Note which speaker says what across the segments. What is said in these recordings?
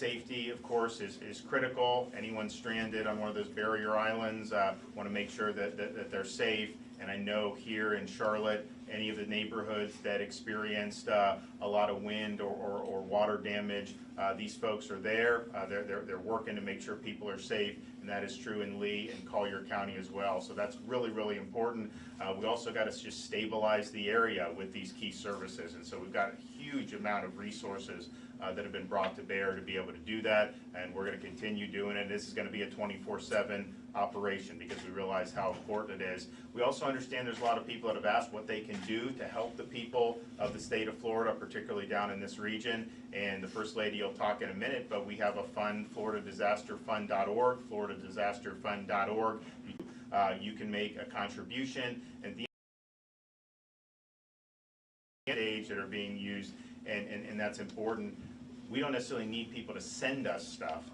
Speaker 1: safety, of course, is critical. Anyone stranded on one of those barrier islands, want to make sure that they're safe. And I know here in Charlotte, any of the neighborhoods that experienced a lot of wind or water damage, these folks are there. They're working to make sure people are safe, and that is true in Lee and Collier County as well. So that's really, really important. We also got to just stabilize the area with these key services, and so we've got a huge amount of resources that have been brought to bear to be able to do that, and we're going to continue doing it. This is going to be a 24/7 operation because we realize how important it is. We also understand there's a lot of people that have asked what they can do to help the people of the state of Florida, particularly down in this region, and the First Lady will talk in a minute, but we have a fund, floridadisasterfund.org, floridadisasterfund.org. You can make a contribution, and the age that are being used, and that's important. We don't necessarily need people to send us stuff.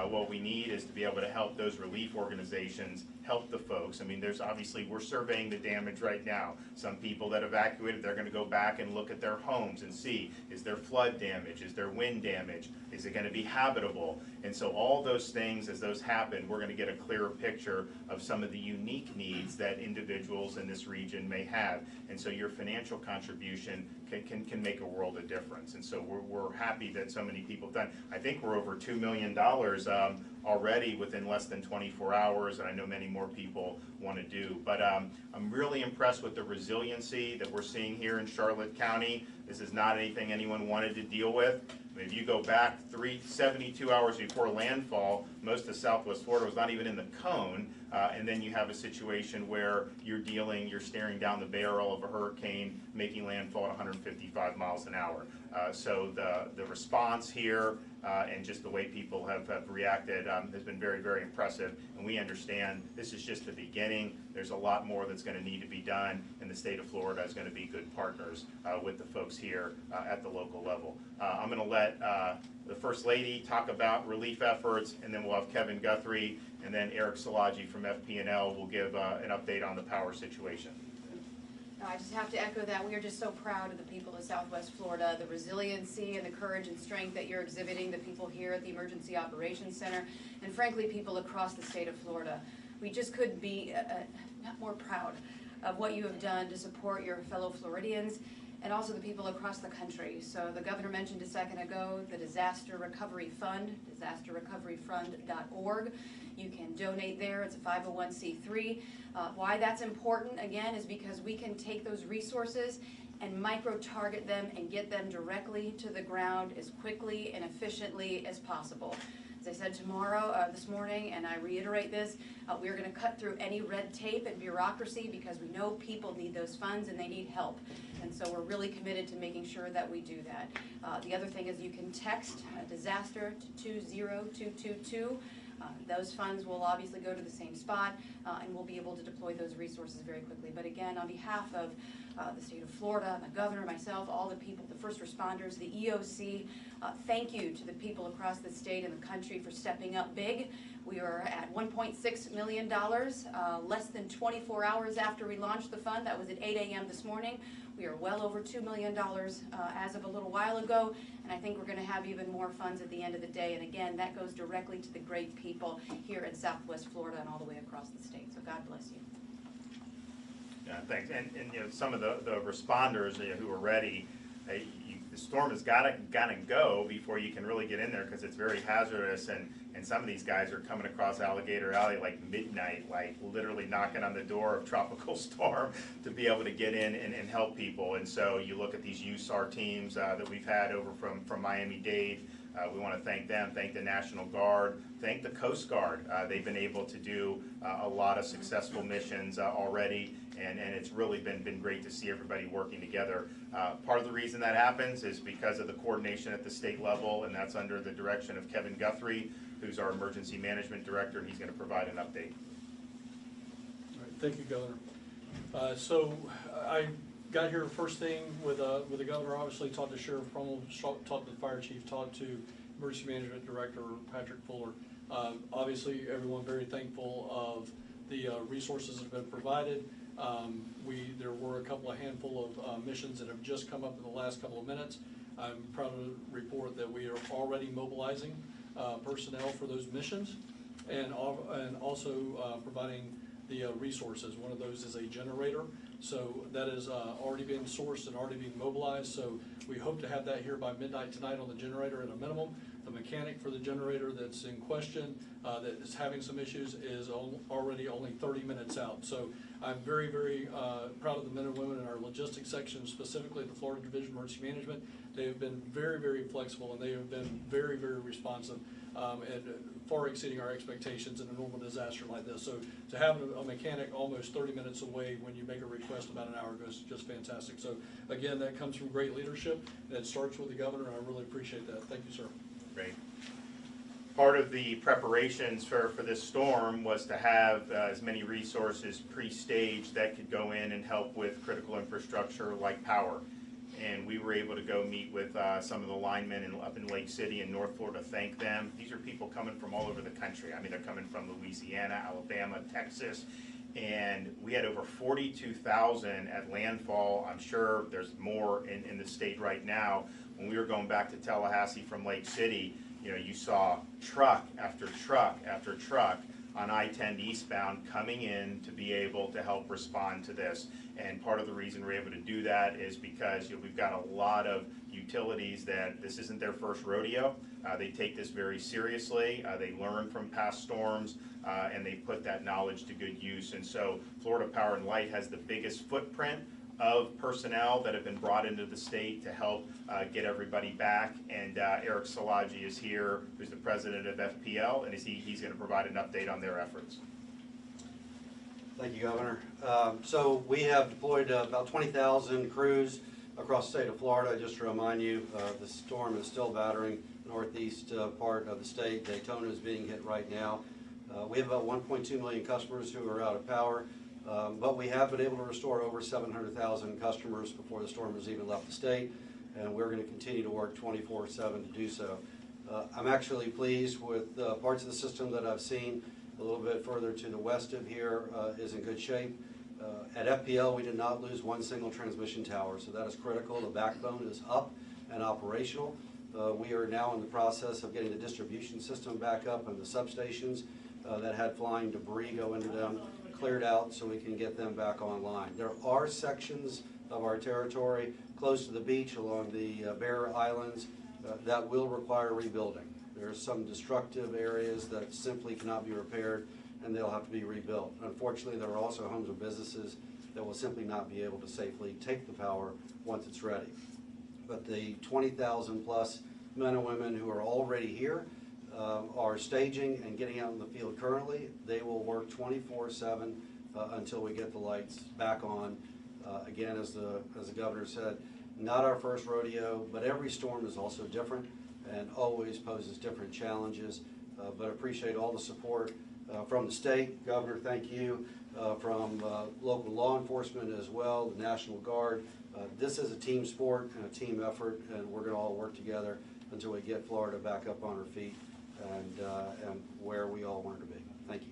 Speaker 1: What we need is to be able to help those relief organizations help the folks. I mean, there's obviously, we're surveying the damage right now. Some people that evacuated, they're going to go back and look at their homes and see, is there flood damage? Is there wind damage? Is it going to be habitable? And so all those things, as those happen, we're going to get a clearer picture of some of the unique needs that individuals in this region may have. And so your financial contribution can make a world of difference. And so we're happy that so many people have done. I think we're over $2 million already within less than 24 hours, and I know many more people want to do. But I'm really impressed with the resiliency that we're seeing here in Charlotte County. This is not anything anyone wanted to deal with. I mean, if you go back 72 hours before landfall, most of Southwest Florida was not even in the cone, and then you have a situation where you're staring down the barrel of a hurricane making landfall at 155 miles an hour. So the response here and just the way people have reacted has been very, very impressive, and we understand this is just the beginning. There's a lot more that's going to need to be done, and the state of Florida is going to be good partners with the folks here at the local level. I'm going to let the First Lady talk about relief efforts, and then we'll have Kevin Guthrie and then Eric Szilagyi from FP&L will give an update on the power situation.
Speaker 2: I just have to echo that. We are just so proud of the people of Southwest Florida, the resiliency and the courage and strength that you're exhibiting, the people here at the Emergency Operations Center, and frankly, people across the state of Florida. We just couldn't be not more proud of what you have done to support your fellow Floridians and also the people across the country. So the governor mentioned a second ago the Disaster Recovery Fund, disasterrecoveryfund.org. You can donate there. It's a 501c3. Why that's important, again, is because we can take those resources and micro-target them and get them directly to the ground as quickly and efficiently as possible. As I said this morning, and I reiterate this, we are going to cut through any red tape and bureaucracy because we know people need those funds and they need help. And so we're really committed to making sure that we do that. The other thing is you can text disaster to 20222. Those funds will obviously go to the same spot, and we'll be able to deploy those resources very quickly. But again, on behalf of the state of Florida, the governor, myself, all the people, the first responders, the EOC, thank you to the people across the state and the country for stepping up big. We are at $1.6 million, less than 24 hours after we launched the fund. That was at 8 a.m. this morning. We are well over $2 million as of a little while ago, and I think we're going to have even more funds at the end of the day. And again, that goes directly to the great people here in Southwest Florida and all the way across the state. So God bless you.
Speaker 1: Yeah, thanks. And you know, some of the responders who are ready, the storm has got to go before you can really get in there because it's very hazardous, and some of these guys are coming across Alligator Alley like midnight, like literally knocking on the door of tropical storm to be able to get in and help people. And so you look at these USAR teams that we've had over from Miami-Dade. We want to thank them, thank the National Guard, thank the Coast Guard. They've been able to do a lot of successful missions already, and it's really been great to see everybody working together. Part of the reason that happens is because of the coordination at the state level, and that's under the direction of Kevin Guthrie, who's our Emergency Management Director, and he's going to provide an update.
Speaker 3: All right, thank you, Governor. So I got here first thing with the governor, obviously talked to Sheriff Crummell, talked to the fire chief, talked to Emergency Management Director Patrick Fuller. Obviously everyone very thankful of the resources that have been provided. There were a handful of missions that have just come up in the last couple of minutes. I'm proud to report that we are already mobilizing personnel for those missions, and also providing the resources. One of those is a generator, so that is already being sourced and already being mobilized. So we hope to have that here by midnight tonight on the generator at a minimum. The mechanic for the generator that's in question, that is having some issues, is already only 30 minutes out. So I'm very, very proud of the men and women in our logistics section, specifically the Florida Division of Emergency Management. They have been very, very flexible, and they have been very, very responsive, and far exceeding our expectations in a normal disaster like this. So to have a mechanic almost 30 minutes away when you make a request about an hour ago is just fantastic. So again, that comes from great leadership, and it starts with the governor, and I really appreciate that. Thank you, sir.
Speaker 1: Great. Part of the preparations for this storm was to have as many resources pre-staged that could go in and help with critical infrastructure like power. And we were able to go meet with some of the linemen up in Lake City in North Florida, thank them. These are people coming from all over the country. I mean, they're coming from Louisiana, Alabama, Texas, and we had over 42,000 at landfall. I'm sure there's more in the state right now. When we were going back to Tallahassee from Lake City, you know, you saw truck after truck after truck on I-10 eastbound coming in to be able to help respond to this. And part of the reason we're able to do that is because, you know, we've got a lot of utilities that this isn't their first rodeo. They take this very seriously. They learn from past storms, and they put that knowledge to good use. And so Florida Power and Light has the biggest footprint of personnel that have been brought into the state to help get everybody back. And Eric Szilagyi is here, who's the president of FPL, and he's going to provide an update on their efforts.
Speaker 4: Thank you, Governor. So we have deployed about 20,000 crews across the state of Florida. Just to remind you, the storm is still battering the northeast part of the state. Daytona is being hit right now. We have about 1.2 million customers who are out of power. But we have been able to restore over 700,000 customers before the storm has even left the state, and we're going to continue to work 24/7 to do so. I'm actually pleased with parts of the system that I've seen a little bit further to the west of here is in good shape. At FPL, we did not lose one single transmission tower, so that is critical. The backbone is up and operational. We are now in the process of getting the distribution system back up and the substations that had flying debris go into them cleared out so we can get them back online. There are sections of our territory close to the beach along the Barrier Islands that will require rebuilding. There are some destructive areas that simply cannot be repaired, and they'll have to be rebuilt. Unfortunately, there are also homes and businesses that will simply not be able to safely take the power once it's ready. But the 20,000 plus men and women who are already here are staging and getting out in the field currently. They will work 24/7 until we get the lights back on. Again, as the governor said, not our first rodeo, but every storm is also different and always poses different challenges. But appreciate all the support from the state. Governor, thank you. From local law enforcement as well, the National Guard. This is a team sport and a team effort, and we're going to all work together until we get Florida back up on her feet and where we all want her to be. Thank you.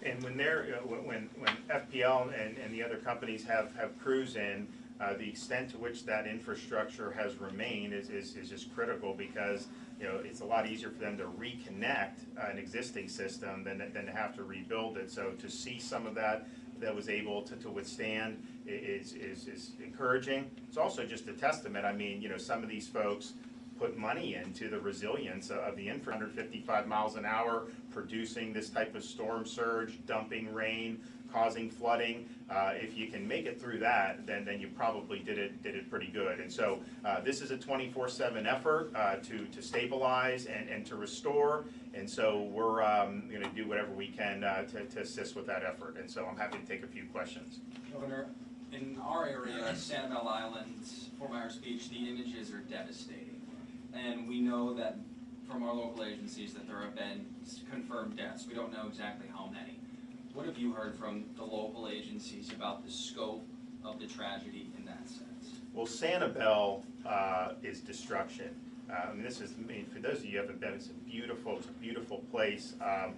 Speaker 1: And when FPL and the other companies have crews in, the extent to which that infrastructure has remained is just critical, because you know it's a lot easier for them to reconnect an existing system than to have to rebuild it. So to see some of that was able to withstand is encouraging. It's also just a testament. I mean, you know, some of these folks put money into the resilience of the infrastructure. 155 miles an hour, producing this type of storm surge, dumping rain, causing flooding. If you can make it through that, then you probably did it pretty good. And so this is a 24/7 effort to stabilize and to restore. And so we're going to do whatever we can to assist with that effort. And so I'm happy to take a few questions.
Speaker 5: Governor, in our area, Sanibel Island, Fort Myers Beach, the images are devastating. And we know that from our local agencies that there have been confirmed deaths. We don't know exactly how many. What have you heard from the local agencies about the scope of the tragedy in that sense?
Speaker 1: Well, Sanibel is destruction. I mean, for those of you who haven't been, it's a beautiful place,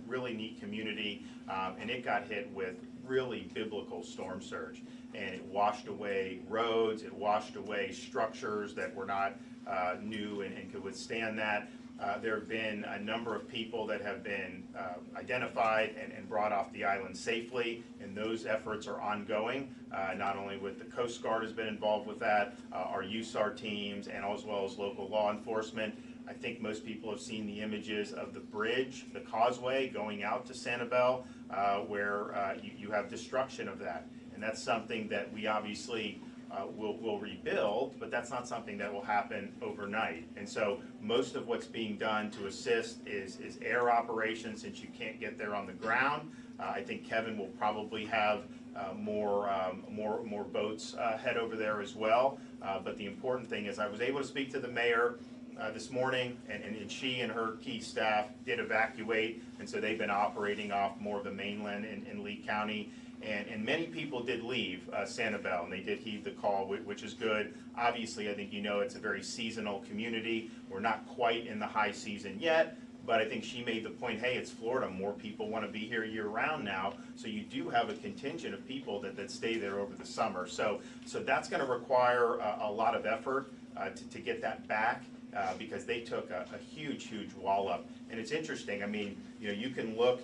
Speaker 1: really neat community, and it got hit with really biblical storm surge. And it washed away roads, it washed away structures that were not new and could withstand that. There have been a number of people that have been identified and brought off the island safely, and those efforts are ongoing. Not only with the Coast Guard has been involved with that, our USAR teams, and as well as local law enforcement. I think most people have seen the images of the bridge, the causeway going out to Sanibel, where you have destruction of that. And that's something that we obviously will rebuild, but that's not something that will happen overnight. And so most of what's being done to assist is air operations, since you can't get there on the ground. I think Kevin will probably have more boats head over there as well. But the important thing is I was able to speak to the mayor this morning, and she and her key staff did evacuate, and so they've been operating off more of the mainland in Lee County. And many people did leave Sanibel, and they did heed the call, which is good. Obviously, I think you know it's a very seasonal community. We're not quite in the high season yet, but I think she made the point, hey, it's Florida. More people want to be here year-round now, so you do have a contingent of people that stay there over the summer. So that's going to require a lot of effort to get that back, because they took a huge wallop. And it's interesting, I mean, you know, you can look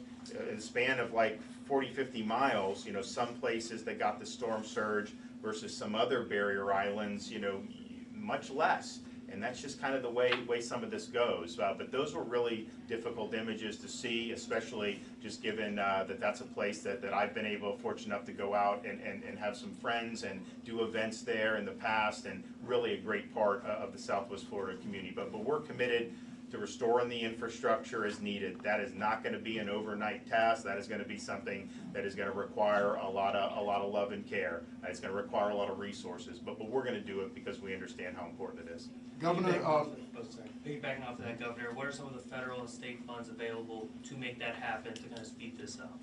Speaker 1: in the span of like 40, 50 miles, you know, some places that got the storm surge versus some other barrier islands, you know, much less. And that's just kind of the way some of this goes. But those were really difficult images to see, especially just given that's a place that I've been fortunate enough to go out and have some friends and do events there in the past, and really a great part of the Southwest Florida community. But we're committed to restoring the infrastructure as needed. That is not going to be an overnight task. That is going to be something that is going to require a lot of love and care. It's going to require a lot of resources, but we're going to do it because we understand how important it is.
Speaker 6: Governor,
Speaker 7: Piggybacking off of that, Governor, what are some of the federal and state funds available to make that happen, to kind of speed this up?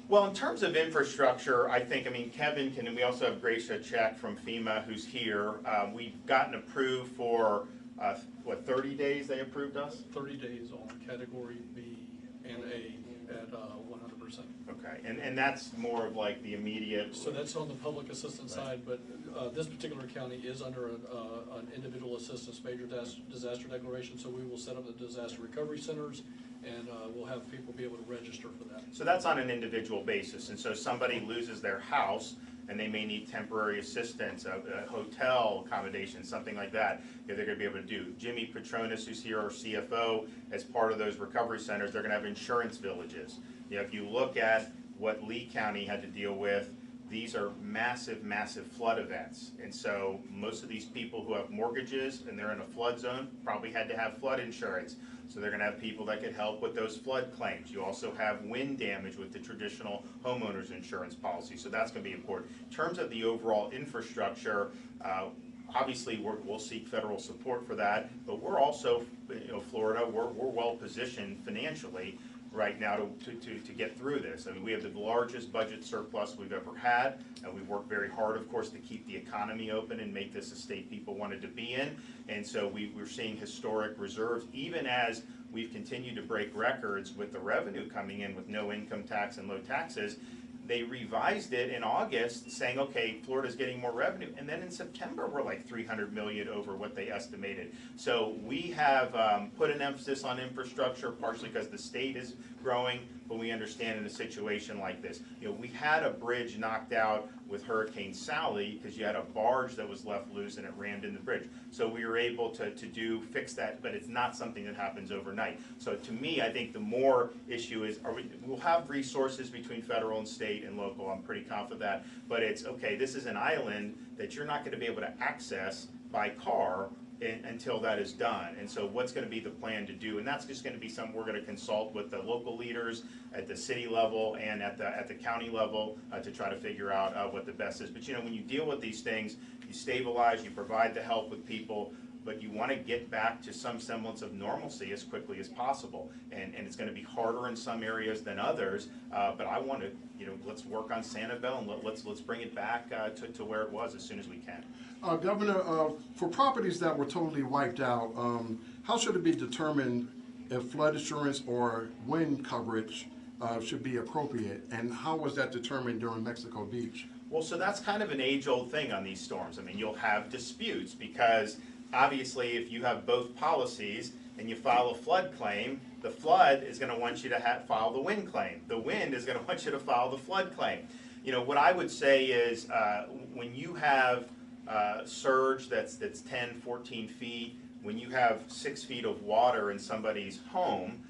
Speaker 1: Well, in terms of infrastructure, I think, I mean, Kevin can, and we also have Gracia Check from FEMA who's here. We've gotten approved for, 30 days they approved us?
Speaker 3: 30 days on category B and A at 100%.
Speaker 1: Okay, and that's more of like the immediate.
Speaker 3: So that's on the public assistance side, but this particular county is under an individual assistance major disaster declaration, so we will set up the disaster recovery centers, and we'll have people be able to register for that.
Speaker 1: So that's on an individual basis, and so somebody loses their house and they may need temporary assistance, a hotel accommodation, something like that, they're going to be able to do. Jimmy Petronis, who's here, our CFO, as part of those recovery centers, they're going to have insurance villages. You know, if you look at what Lee County had to deal with, these are massive flood events. And so most of these people who have mortgages and they're in a flood zone probably had to have flood insurance. So they're gonna have people that could help with those flood claims. You also have wind damage with the traditional homeowners insurance policy. So that's gonna be important. In terms of the overall infrastructure, obviously we'll seek federal support for that, but we're also, you know, Florida, we're well positioned financially right now to get through this. I mean, we have the largest budget surplus we've ever had, and we've worked very hard, of course, to keep the economy open and make this a state people wanted to be in. And so we're seeing historic reserves, even as we've continued to break records with the revenue coming in with no income tax and low taxes. They revised it in August saying, okay, Florida's getting more revenue. And then in September, we're like $300 million over what they estimated. So we have put an emphasis on infrastructure, partially because the state is growing, but we understand in a situation like this. You know, we had a bridge knocked out with Hurricane Sally because you had a barge that was left loose and it rammed in the bridge. So we were able to fix that, but it's not something that happens overnight. So to me, I think the more issue is, we'll have resources between federal and state and local, I'm pretty confident of that, but it's, okay, this is an island that you're not gonna be able to access by car until that is done. And so what's going to be the plan to do? And that's just going to be something we're going to consult with the local leaders at the city level and at the county level to try to figure out what the best is. But you know, when you deal with these things, you stabilize, you provide the help with people. but you want to get back to some semblance of normalcy as quickly as possible. And it's going to be harder in some areas than others, but I want to, let's work on Sanibel and let's bring it back to where it was as soon as we can.
Speaker 6: Governor, for properties that were totally wiped out, how should it be determined if flood insurance or wind coverage should be appropriate? And how was that determined during Mexico Beach?
Speaker 1: Well, so that's kind of an age-old thing on these storms. I mean, you'll have disputes because obviously if you have both policies and you file a flood claim, the flood is going to want you to file the wind claim. The wind is going to want you to file the flood claim. What I would say is when you have surge that's 10, 14 feet, when you have 6 feet of water in somebody's home,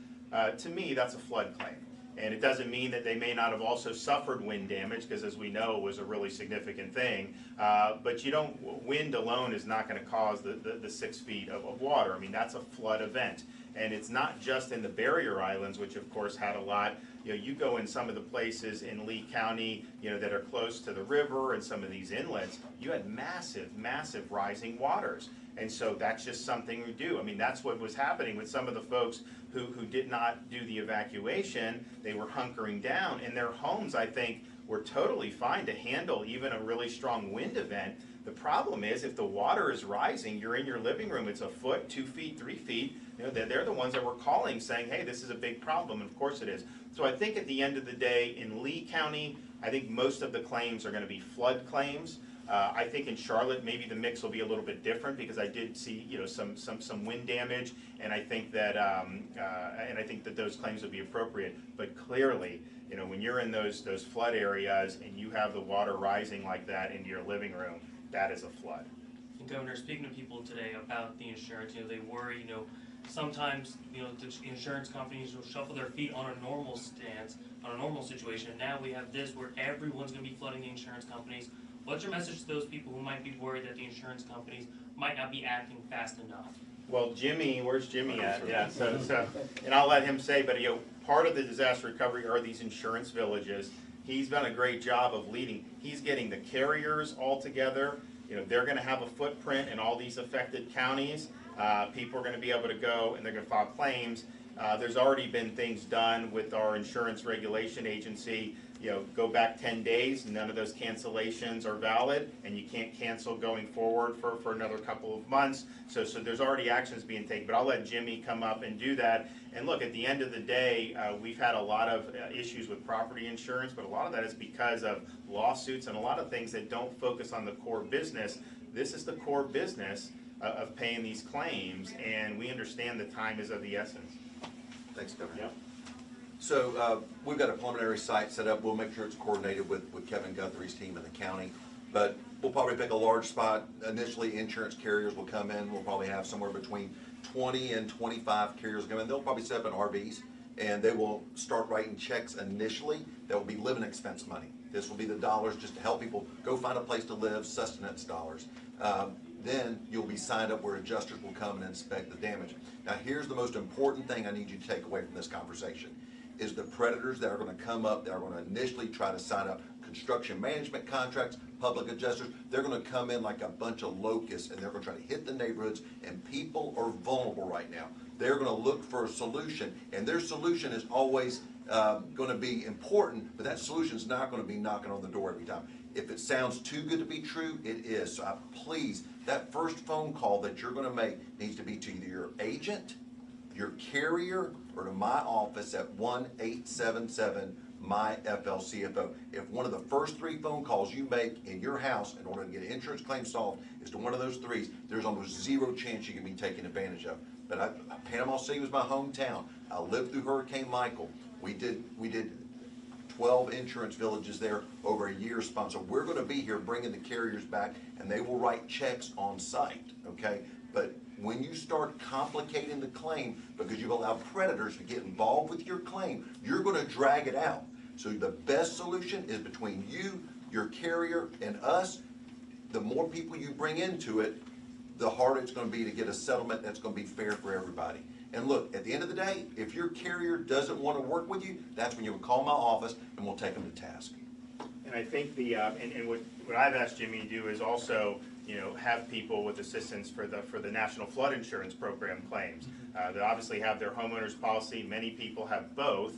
Speaker 1: to me, that's a flood claim. And it doesn't mean that they may not have also suffered wind damage, because as we know, it was a really significant thing. But wind alone is not going to cause the 6 feet of water. I mean, that's a flood event. And it's not just in the barrier islands, which of course had a lot. You go in some of the places in Lee County, that are close to the river and some of these inlets, you had massive, massive rising waters. And so that's just something we do. I mean, that's what was happening with some of the folks who did not do the evacuation. They were hunkering down, and their homes, I think, were totally fine to handle even a really strong wind event. The problem is if the water is rising, you're in your living room, it's a foot, 2 feet, 3 feet, they're the ones that were calling saying, hey, this is a big problem, and of course it is. So I think at the end of the day, in Lee County, I think most of the claims are going to be flood claims. I think in Charlotte, maybe the mix will be a little bit different because I did see, some wind damage, and I think that those claims would be appropriate. But clearly, when you're in those flood areas and you have the water rising like that into your living room, that is a flood.
Speaker 7: And Governor, speaking to people today about the insurance, they worry, sometimes, the insurance companies will shuffle their feet on a normal stance, on a normal situation. And now we have this where everyone's going to be flooding the insurance companies. What's your message to those people who might be worried that the insurance companies might not be acting fast enough?
Speaker 1: Well, Jimmy, where's Jimmy at? Yeah, so, and I'll let him say, but part of the disaster recovery are these insurance villages. He's done a great job of leading. He's getting the carriers all together. They're going to have a footprint in all these affected counties. People are going to be able to go and they're going to file claims. There's already been things done with our insurance regulation agency. Go back 10 days, none of those cancellations are valid, and you can't cancel going forward for another couple of months. So there's already actions being taken, but I'll let Jimmy come up and do that. And look, at the end of the day, we've had a lot of issues with property insurance, but a lot of that is because of lawsuits and a lot of things that don't focus on the core business. This is the core business of paying these claims, and we understand the time is of the essence.
Speaker 8: Thanks, Governor.
Speaker 1: Yep.
Speaker 8: So we've got a preliminary site set up. We'll make sure it's coordinated with Kevin Guthrie's team in the county. But we'll probably pick a large spot. Initially, insurance carriers will come in. We'll probably have somewhere between 20 and 25 carriers come in. They'll probably set up in RVs, and they will start writing checks initially. That will be living expense money. This will be the dollars just to help people go find a place to live, sustenance dollars. Then you'll be signed up where adjusters will come and inspect the damage. Now here's the most important thing I need you to take away from this conversation, is the predators that are going to come up, that are going to initially try to sign up construction management contracts, public adjusters. They're going to come in like a bunch of locusts, and they're going to try to hit the neighborhoods, and people are vulnerable right now. They're going to look for a solution, and their solution is always going to be important, but that solution is not going to be knocking on the door every time. If it sounds too good to be true, it is. So please, that first phone call that you're going to make needs to be to either your agent, your carrier, or to my office at 1-877-MY-FLCFO. If one of the first 3 phone calls you make in your house in order to get an insurance claim solved is to one of those 3s, there's almost 0 chance you can be taken advantage of. But Panama City was my hometown. I lived through Hurricane Michael. We did 12 insurance villages there over a year span. So we're going to be here bringing the carriers back, and they will write checks on site, okay? But when you start complicating the claim because you've allowed predators to get involved with your claim, you're going to drag it out. So the best solution is between you, your carrier, and us. The more people you bring into it, the harder it's going to be to get a settlement that's going to be fair for everybody. And look, at the end of the day, if your carrier doesn't want to work with you, that's when you'll call my office and we'll take them to task.
Speaker 1: And I think and what I've asked Jimmy to do is also have people with assistance for the National Flood Insurance Program claims. They obviously have their homeowners policy. Many people have both.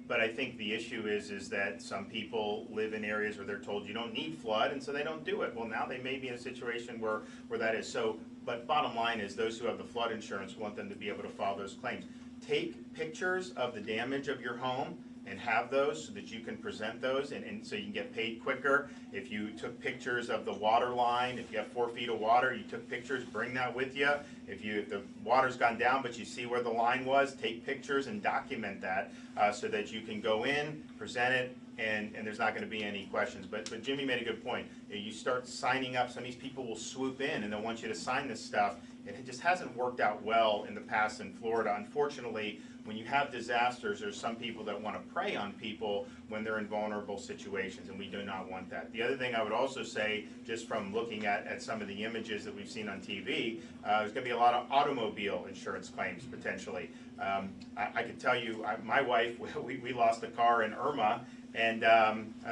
Speaker 1: But I think the issue is that some people live in areas where they're told you don't need flood, and so they don't do it. Well, now they may be in a situation where that is so. But bottom line is those who have the flood insurance want them to be able to file those claims. Take pictures of the damage of your home and have those so that you can present those and so you can get paid quicker. If you took pictures of the water line, if you have 4 feet of water, you took pictures, bring that with you. If the water's gone down but you see where the line was, take pictures and document that so that you can go in, present it, and there's not going to be any questions. But Jimmy made a good point. You start signing up, some of these people will swoop in and they'll want you to sign this stuff. And it just hasn't worked out well in the past in Florida. Unfortunately, when you have disasters, there's some people that want to prey on people when they're in vulnerable situations, and we do not want that. The other thing I would also say, just from looking at some of the images that we've seen on TV, there's going to be a lot of automobile insurance claims potentially. I can tell you, my wife, we lost a car in Irma, and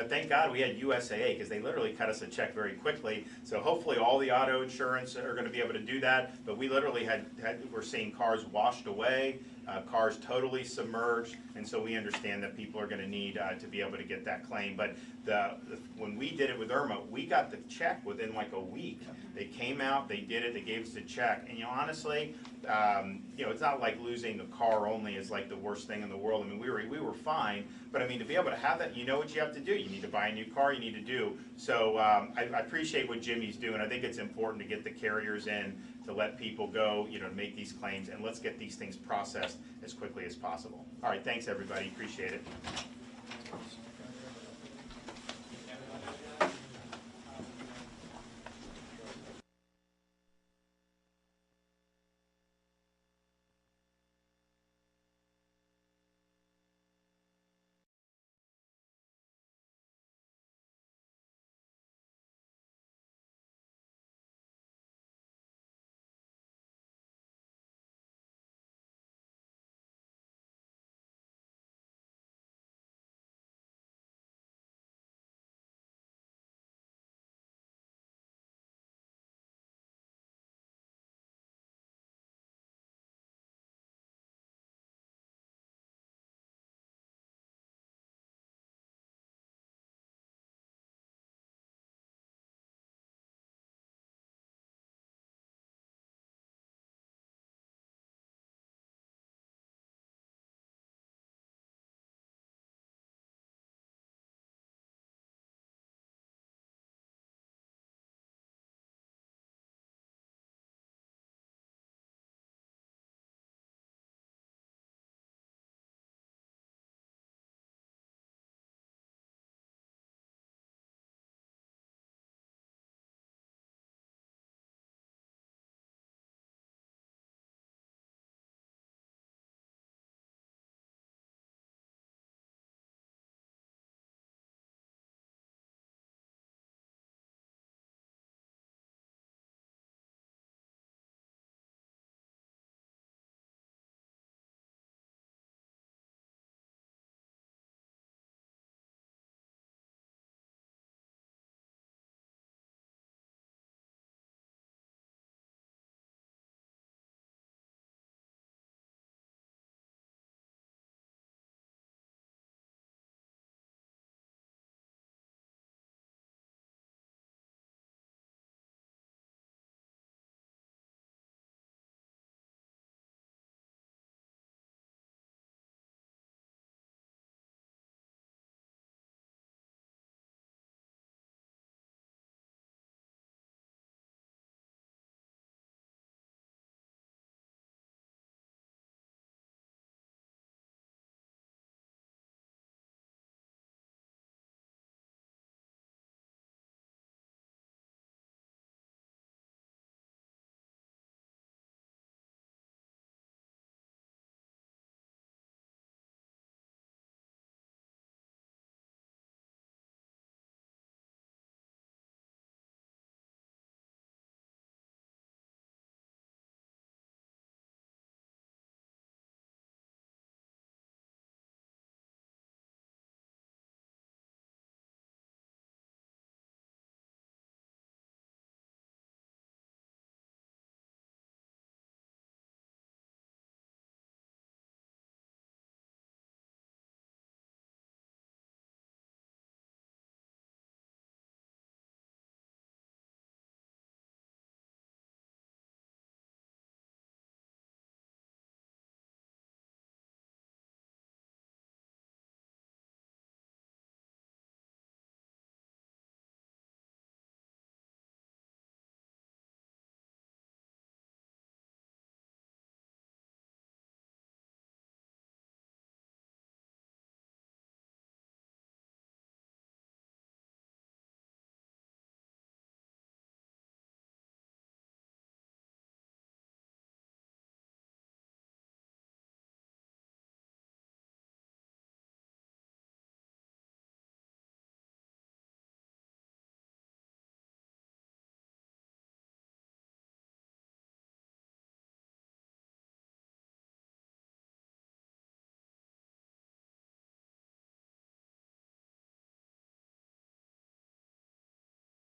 Speaker 1: thank God we had USAA because they literally cut us a check very quickly. So hopefully all the auto insurance are going to be able to do that. But we literally we're seeing cars washed away, cars totally submerged, and so we understand that people are going to need to be able to get that claim. But when we did it with Irma, we got the check within like a week. They came out, they did it, they gave us the check, and honestly, it's not like losing a car only is like the worst thing in the world. I mean, we were fine, but I mean, to be able to have that, you know what you have to do. You need to buy a new car, you need to do. So I appreciate what Jimmy's doing. I think it's important to get the carriers in to let people go, to make these claims, and let's get these things processed as quickly as possible. All right, thanks everybody, appreciate it.